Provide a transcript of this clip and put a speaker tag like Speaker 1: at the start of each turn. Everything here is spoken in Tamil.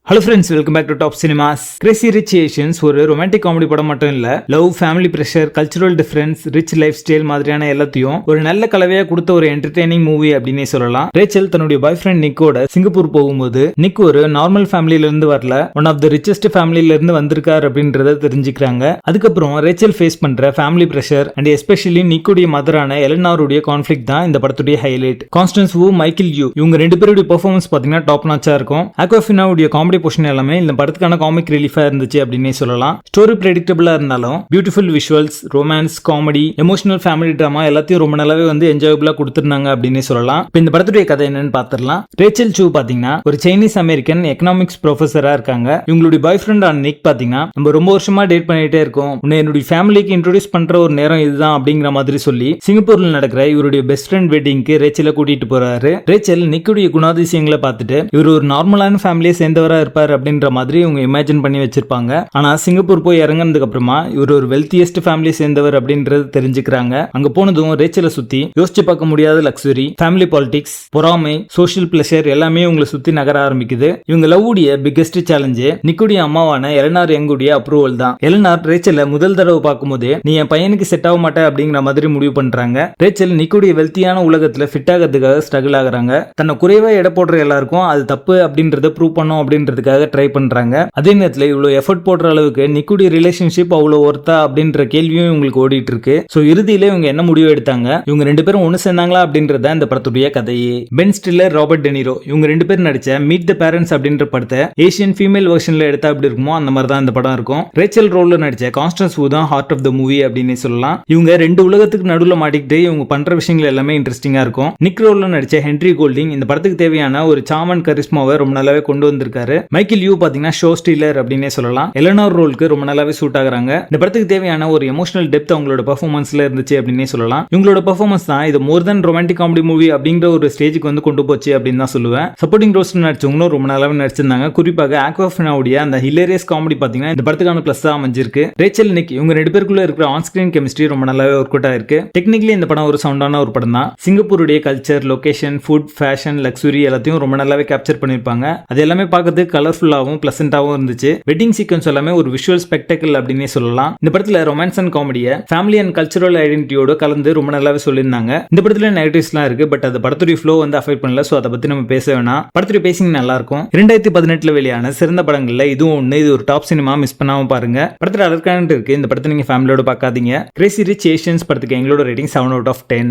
Speaker 1: Hello friends, welcome back to Top Cinemas. Crazy Rich Asians ஒரு ரொமான்டிக் காமெடி படம் மட்டும் இல்ல, love, family pressure, cultural difference, rich lifestyle மாதிரியான எல்லாத்தையும் ஒரு நல்ல கலவையா கொடுத்த ஒரு என்டர்டெய்னிங் மூவி அப்படின்னே சொல்லலாம். ரேச்சல் தன்னுடைய பாய் ஃப்ரெண்ட் நிக்கோட சிங்கப்பூர் போகும்போது நிக் ஒரு நார்மல் ஃபேமிலியில இருந்து வரல, ஒன் ஆஃப் த ரிச்சஸ்ட் ஃபேமிலியில இருந்து வந்திருக்காரு அப்படின்றத தெரிஞ்சுக்கிறாங்க. அதுக்கப்புறம் ரேச்சல் ஃபேஸ் பண்ற ஃபேமிலி பிரஷர் அண்ட் எஸ்பெஷலி நிக்கோடைய மதரான எலனாருடைய கான்ஃபிளிக் தான் இந்த படத்துடைய highlight. Constance Wu, Michelle Yeoh இவங்க ரெண்டு பேருடைய பெர்ஃபார்மன்ஸ் பாத்தீங்கன்னா டாப் நாச்சா இருக்கும். ஆக்வாஃபினாவுடைய காமெடி போர்ஷன் எல்லாமே இந்த படத்துக்கான காமிக் ரிலீஃபா இருந்துச்சு அப்படின்னே சொல்லலாம். ஸ்டோரி பிரெடிக்டபிளா இருந்தாலும் beautiful visuals, romance, comedy, emotional family drama எல்லாத்தையும் ரொம்ப நல்லாவே என்ஜாயபிளா கொடுத்திருந்தாங்க அப்படின்னே சொல்லலாம். இப்போ இந்த படத்துடைய கதை என்னன்னு பாத்திரலாம். ரேச்சல் சூ பாத்தீங்கன்னா ஒரு சைனீஸ் அமெரிக்கன் எக்கனாமிக்ஸ் ப்ரொஃபஸரா இருக்காங்க. இவங்களுடைய பாய் ஃப்ரெண்ட் ஆன நிக் பாத்தீங்கன்னா நம்ம ரொம்ப வருஷமா டேட் பண்ணிட்டே இருக்கோம், உன்னை என்னுடைய ஃபேமிலிக்கு இன்ட்ரோடியூஸ் பண்ற ஒரு நேரம் இதுதான் அப்படிங்கிற மாதிரி சொல்லி சிங்கப்பூர்ல நடக்கிற இவருடைய பெஸ்ட் ஃப்ரெண்ட் வெட்டிங்க்கு ரேச்சலை கூட்டிட்டு போறாரு. ரேச்சல் நிக்குடைய குணாதிசயங்களை பார்த்துட்டு இவர் ஒரு நார்மலான ஃபேமிலியை சேர்ந்தவரா இருப்பார் அப்படின்ற மாதிரி இவங்க இமேஜின் பண்ணி வச்சிருப்பாங்க. ஆனா சிங்கப்பூர் போய் இறங்கினதுக்கு அப்புறமா இவர் ஒரு வெல்த்தியஸ்ட் ஃபேமிலி சேர்ந்தவர் அப்படின்றது தெரிஞ்சுக்கிறாங்க. அங்க போனதும் ரேச்சலை சுத்தி யோசிச்சு பார்க்க முடியாத லக்ஸுரி, ஃபேமிலி பாலிடிக்ஸ், பொறாமை, சோஷியல் பிளஷர் எல்லாமே உங்களை சுத்தி நகர ஆரம்பிக்குது. இவங்க லவ் உடைய பிகெஸ்ட் சேலஞ்சே நிக்குடைய அம்மாவான எலனார் யங்குடைய அப்ரூவல் தான். எலனார் ரேச்சலை முதல் தடவை பார்க்கும் போதே நீ என் பையனுக்கு செட் ஆக மாட்டே அப்படிங்கிற மாதிரி முடிவு பண்றாங்க. ரேச்சல் நிக்குடைய வெல்த்தியான உலகத்துல ஃபிட் ஆகிறதுக்காக ஸ்ட்ரகிள் ஆகுறாங்க. தன்னை குறைவா எடை போடுற எல்லாருக்கும் அது தப்பு அப்படின்றத ப்ரூவ் பண்ணும் அப்படின்றதுக்காக ட்ரை பண்றாங்க. அதே நேரத்தில் இவ்வளவு எஃபர்ட் போடுற அளவுக்கு நிக்குடைய ரிலேஷன்ஷிப் அவ்வளவு ஒர்த்தா அப்படின்ற கேள்வியும் இவங்களுக்கு ஓடிட்டு இருக்கு. சோ இறுதியில இவங்க என்ன முடிவு எடுத்தாங்க, இவங்க ரெண்டு பேரும் ஒன்னு சேர்ந்தாங்களா அப்படின்றத இந்த படத்துடைய கதையே. பென் ஸ்டில்லர், ராபர்ட் டெனிரோ இவங்க ரெண்டு பேரும் நடிச்ச மீட் த பேரண்ட்ஸ் அப்படின்ற படத்தை ஏசியன் ஃபீமேல் வெர்ஷன்ல எடுத்தா எப்படி இருக்குமோ அந்த மாதிரி தான் இந்த படம் இருக்கும். ரேச்சல் ரோல்ல நடிச்ச கான்ஸ்டன்ஸ் வு தான் ஹார்ட் ஆஃப் த மூவி அப்படின்னு சொல்லலாம். இவங்க ரெண்டு உலகத்துக்கு நடுவில் மாட்டிக்கிட்டு இவங்க பண்ற விஷயங்கள் எல்லாமே இன்ட்ரெஸ்டிங்கா இருக்கும். நிக் ரோல்ல நடிச்ச ஹென்ரி கோல்டிங் இந்த படத்துக்கு தேவையான ஒரு சாமன் கரிஸ்மாவை ரொம்ப நல்லாவே கொண்டு வந்திருக்காரு. மைக்கேல் யூ பாத்தீங்கன்னா ஷோ ஸ்டீலர் அப்படின்னே சொல்லலாம். எலனார் ரோலுக்கு ரொம்ப நல்லாவே சூட் ஆகுறாங்க. இந்த படத்துக்கு தேவையான ஒரு எமோஷனல் டெப்த் அவங்களோட பெர்ஃபார்மன்ஸ்ல இருந்துச்சு அப்படின்னே சொல்லலாம். இவங்களோட பெர்ஃபார்மன்ஸ் தான் இது மோர் தென் ரொமான்டிக் காமெடி மூவி அப்படிங்கிற ஒரு ஸ்டேஜுக்கு கொண்டு போச்சு அப்படின்னு தான் சொல்லுவேன். சப்போர்ட்டிங் ரோல்ஸ்ல நடிச்சவங்களும் ரொம்ப நல்லாவே நடிச்சிருந்தாங்க. குறிப்பாக ஆக்வாஃபினாவுடைய அந்த ஹிலேரியஸ் காமெடி பாத்தீங்கன்னா இந்த படத்துக்கான பிளஸ் தான் அமைஞ்சிருக்கு. ரேச்சல், நிக் இவங்க ரெண்டு பேருக்குள்ள இருக்கிற ஆன் ஸ்கிரீன் கெமிஸ்ட்ரி ரொம்ப நல்லாவே ஒர்க் அவுட் ஆயிருக்கு. டெக்னிக்கலி இந்த படம் ஒரு சவுண்டான ஒரு படம் தான். சிங்கப்பூருடைய culture, location, food, fashion, luxury எல்லாத்தையும் ரொம்ப நல்லாவே கேப்சர் பண்ணிருப்பாங்க. அது எல்லாமே பார்க்கறதுக்கு கலர்ஃபுல்லாவும் பிளசன்டாவும் இருந்துச்சு. வெட்டிங் சீக்வன்ஸ் எல்லாமே ஒரு விஷுவல் ஸ்பெக்டக்கிள் அப்படின்னே சொல்லலாம். இந்த படத்துல ரொமான்ஸ் அண்ட் காமெடியை ஃபேமிலி அண்ட் கல்ச்சரல் ஐடென்டிட்டியோட கலந்து ரொம்ப நல்லாவே சொல்லியிருந்தாங்க. இந்த படத்துல நெகட்டிவ்ஸ்லாம் இருக்கு, பட் அது படத்துடைய ஃப்ளோ அஃபெக்ட் பண்ணல. சோ அதை பத்தி நம்ம பேச வேணாம். படத்துடைய பேசிங் நல்லா இருக்கும். 2018 வெளியான சிறந்த படங்கள்ல இதுவும் ஒண்ணு. இது ஒரு டாப் சினிமா, மிஸ் பண்ணாம பாருங்க. படத்துல அலர்கானட் இருக்கு. இந்த படத்தை நீங்க ஃபேமிலியோட பார்க்காதீங்க. கிரேசி ரிச் ஏஷியன்ஸ் படத்துக்கு எங்களோட ரேட்டிங் 7 out of 10.